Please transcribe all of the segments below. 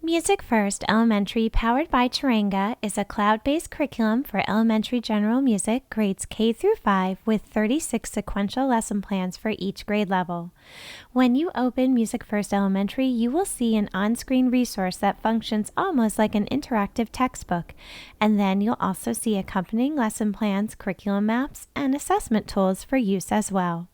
MusicFirst Elementary, powered by Turanga, is a cloud-based curriculum for elementary general music, grades K through 5, with 36 sequential lesson plans for each grade level. When you open MusicFirst Elementary, you will see an on-screen resource that functions almost like an interactive textbook, and then you'll also see accompanying lesson plans, curriculum maps, and assessment tools for use as well.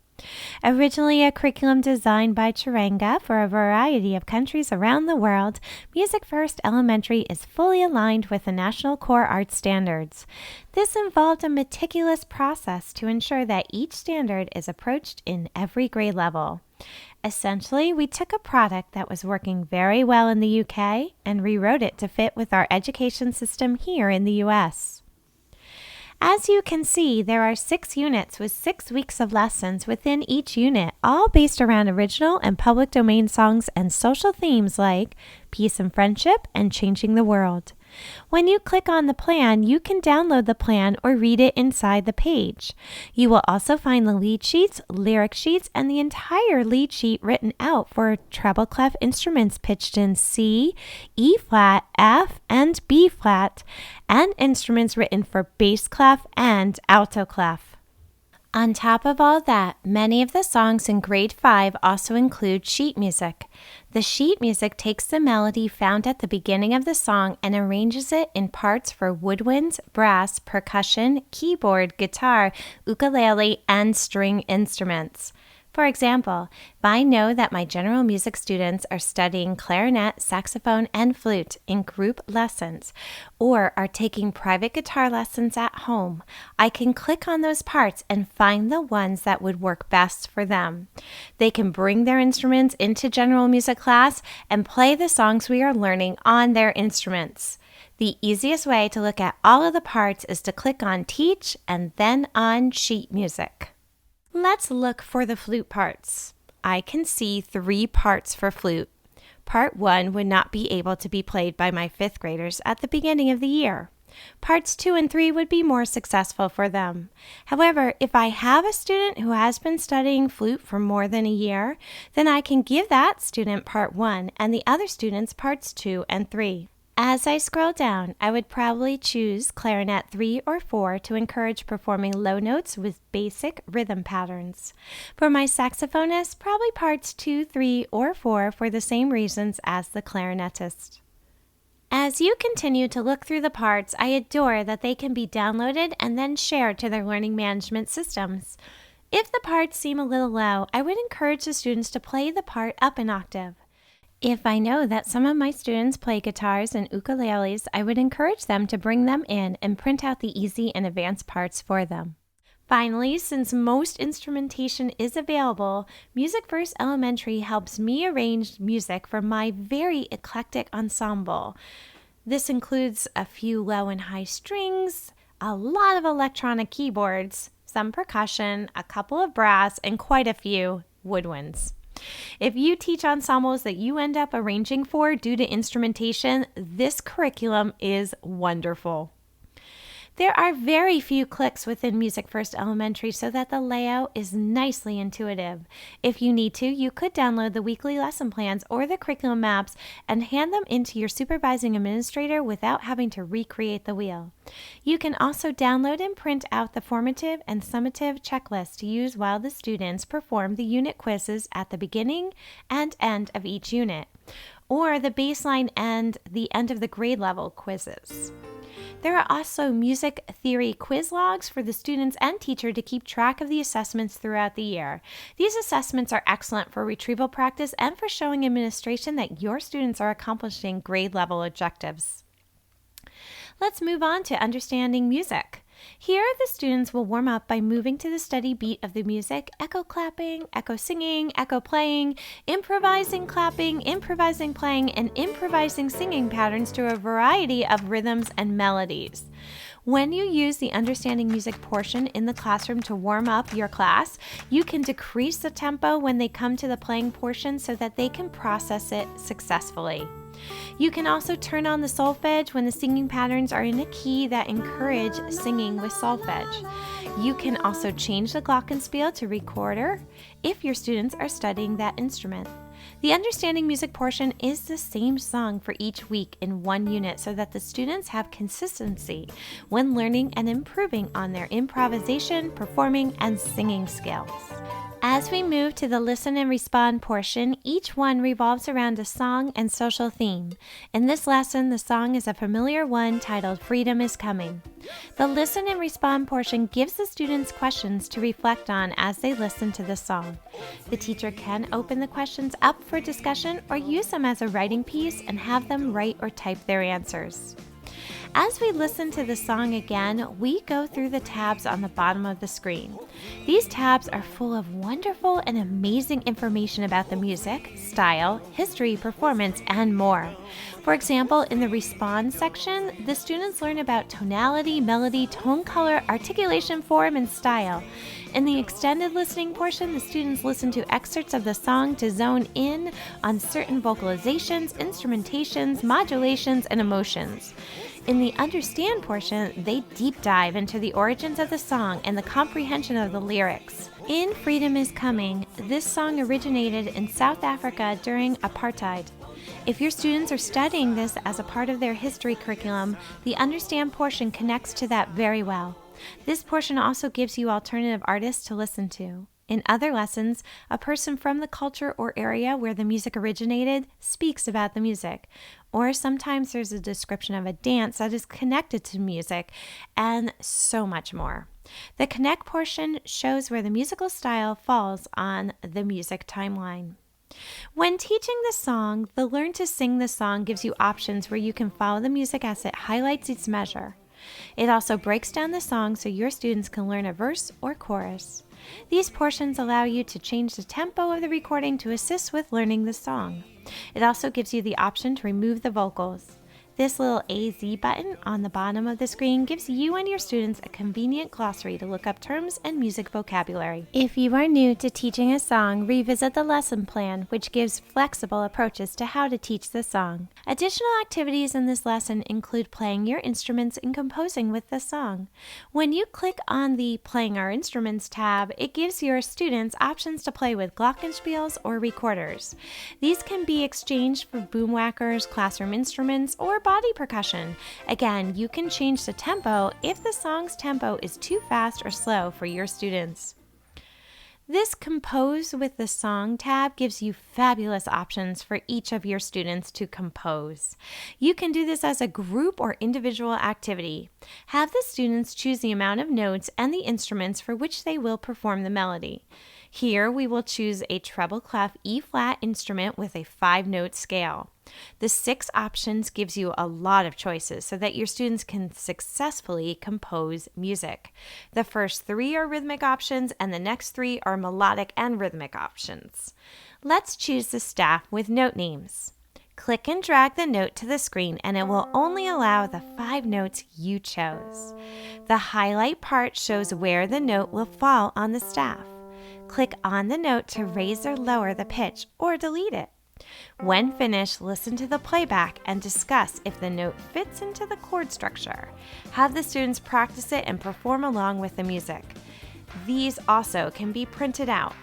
Originally a curriculum designed by Turanga for a variety of countries around the world, MusicFirst Elementary is fully aligned with the National Core Arts Standards. This involved a meticulous process to ensure that each standard is approached in every grade level. Essentially, we took a product that was working very well in the UK and rewrote it to fit with our education system here in the US. As you can see, there are 6 units with 6 weeks of lessons within each unit, all based around original and public domain songs and social themes like peace and friendship and changing the world. When you click on the plan, you can download the plan or read it inside the page. You will also find the lead sheets, lyric sheets, and the entire lead sheet written out for treble clef instruments pitched in C, E flat, F, and B flat, and instruments written for bass clef and alto clef. On top of all that, many of the songs in grade 5 also include sheet music. The sheet music takes the melody found at the beginning of the song and arranges it in parts for woodwinds, brass, percussion, keyboard, guitar, ukulele, and string instruments. For example, if I know that my general music students are studying clarinet, saxophone, and flute in group lessons, or are taking private guitar lessons at home, I can click on those parts and find the ones that would work best for them. They can bring their instruments into general music class and play the songs we are learning on their instruments. The easiest way to look at all of the parts is to click on Teach and then on Sheet Music. Let's look for the flute parts. I can see 3 parts for flute. Part 1 would not be able to be played by my 5th graders at the beginning of the year. Parts 2 and 3 would be more successful for them. However, if I have a student who has been studying flute for more than a year, then I can give that student part 1 and the other students parts 2 and 3. As I scroll down, I would probably choose clarinet 3 or 4 to encourage performing low notes with basic rhythm patterns. For my saxophonist, probably parts 2, 3, or 4 for the same reasons as the clarinetist. As you continue to look through the parts, I adore that they can be downloaded and then shared to their learning management systems. If the parts seem a little low, I would encourage the students to play the part up an octave. If I know that some of my students play guitars and ukuleles, I would encourage them to bring them in and print out the easy and advanced parts for them. Finally, since most instrumentation is available, MusicFirst Elementary helps me arrange music for my very eclectic ensemble. This includes a few low and high strings, a lot of electronic keyboards, some percussion, a couple of brass, and quite a few woodwinds. If you teach ensembles that you end up arranging for due to instrumentation, this curriculum is wonderful. There are very few clicks within MusicFirst Elementary so that the layout is nicely intuitive. If you need to, you could download the weekly lesson plans or the curriculum maps and hand them into your supervising administrator without having to recreate the wheel. You can also download and print out the formative and summative checklists to use while the students perform the unit quizzes at the beginning and end of each unit, or the baseline and the end of the grade level quizzes. There are also music theory quiz logs for the students and teacher to keep track of the assessments throughout the year. These assessments are excellent for retrieval practice and for showing administration that your students are accomplishing grade level objectives. Let's move on to understanding music. Here, the students will warm up by moving to the steady beat of the music, echo clapping, echo singing, echo playing, improvising clapping, improvising playing, and improvising singing patterns to a variety of rhythms and melodies. When you use the understanding music portion in the classroom to warm up your class, you can decrease the tempo when they come to the playing portion so that they can process it successfully. You can also turn on the solfege when the singing patterns are in a key that encourage singing with solfege. You can also change the glockenspiel to recorder if your students are studying that instrument. The understanding music portion is the same song for each week in one unit so that the students have consistency when learning and improving on their improvisation, performing, and singing skills. As we move to the listen and respond portion, each one revolves around a song and social theme. In this lesson, the song is a familiar one titled Freedom is Coming. The listen and respond portion gives the students questions to reflect on as they listen to the song. The teacher can open the questions up for discussion or use them as a writing piece and have them write or type their answers. As we listen to the song again, we go through the tabs on the bottom of the screen. These tabs are full of wonderful and amazing information about the music, style, history, performance, and more. For example, in the Respond section, the students learn about tonality, melody, tone color, articulation, form, and style. In the extended listening portion, the students listen to excerpts of the song to zone in on certain vocalizations, instrumentations, modulations, and emotions. In the Understand portion, they deep dive into the origins of the song and the comprehension of the lyrics. In Freedom is Coming, this song originated in South Africa during apartheid. If your students are studying this as a part of their history curriculum, the Understand portion connects to that very well. This portion also gives you alternative artists to listen to. In other lessons, a person from the culture or area where the music originated speaks about the music. Or sometimes there's a description of a dance that is connected to music, and so much more. The Connect portion shows where the musical style falls on the music timeline. When teaching the song, the Learn to Sing the Song gives you options where you can follow the music as it highlights its measure. It also breaks down the song so your students can learn a verse or chorus. These portions allow you to change the tempo of the recording to assist with learning the song. It also gives you the option to remove the vocals. This little AZ button on the bottom of the screen gives you and your students a convenient glossary to look up terms and music vocabulary. If you are new to teaching a song, revisit the lesson plan, which gives flexible approaches to how to teach the song. Additional activities in this lesson include playing your instruments and composing with the song. When you click on the Playing Our Instruments tab, it gives your students options to play with glockenspiels or recorders. These can be exchanged for boomwhackers, classroom instruments, or body percussion. Again, you can change the tempo if the song's tempo is too fast or slow for your students. This Compose with the Song tab gives you fabulous options for each of your students to compose. You can do this as a group or individual activity. Have the students choose the amount of notes and the instruments for which they will perform the melody. Here we will choose a treble clef E-flat instrument with a 5-note scale. The 6 options gives you a lot of choices so that your students can successfully compose music. The first 3 are rhythmic options and the next 3 are melodic and rhythmic options. Let's choose the staff with note names. Click and drag the note to the screen and it will only allow the 5 notes you chose. The highlight part shows where the note will fall on the staff. Click on the note to raise or lower the pitch or delete it. When finished, listen to the playback and discuss if the note fits into the chord structure. Have the students practice it and perform along with the music. These also can be printed out.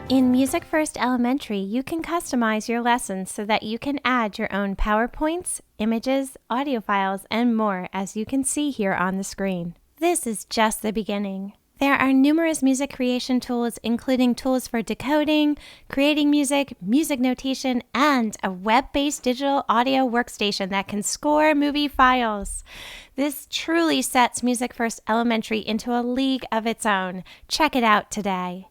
In MusicFirst Elementary, you can customize your lessons so that you can add your own PowerPoints, images, audio files, and more, as you can see here on the screen. This is just the beginning. There are numerous music creation tools, including tools for decoding, creating music, music notation, and a web-based digital audio workstation that can score movie files. This truly sets MusicFirst Elementary into a league of its own. Check it out today.